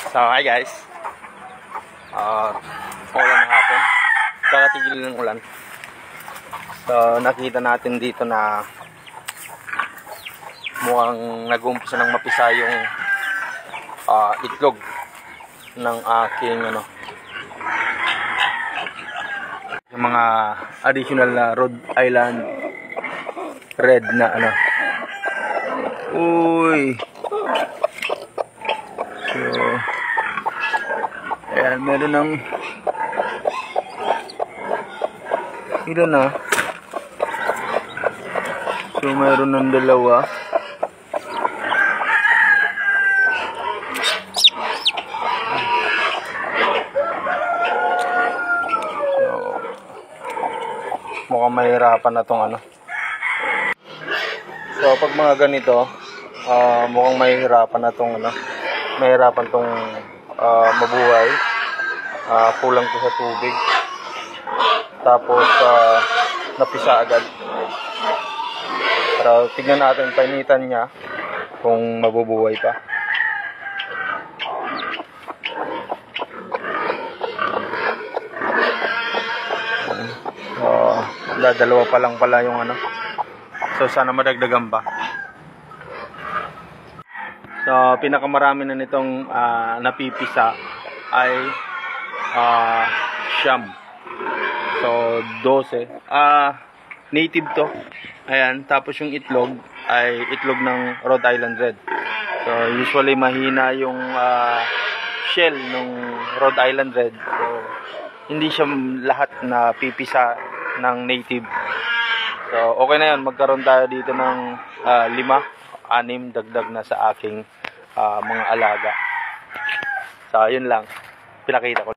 So, hi guys. Ulan ng hapon. Kakatigil ng ulan. So, nakita natin dito na mukhang nag-umpisa ng mapisa yung itlog ng aking yung mga additional na Rhode Island Red na Uy. So, ayan, meron ng ilan na. So, meron ng dalawa. So, mukhang mahirapan na tong So, pag mga ganito, mukhang mahirapan na tong mahirapan tong mabuhay. Kulang to sa tubig. Tapos napisa agad. Pero tignan natin, painitan niya kung mabubuhay pa. Dalawa pa lang pala yung So sana madagdagan pa. So pinakamarami na nitong napipisa ay siyam. So 12. Native to. Ayan, tapos yung itlog ay itlog ng Rhode Island Red. So usually mahina yung shell ng Rhode Island Red. So hindi siya lahat na pipisa ng native. So okay na yun, magkaroon tayo dito ng 5-6 dagdag na sa aking mga alaga. So yun lang, pinakita ko.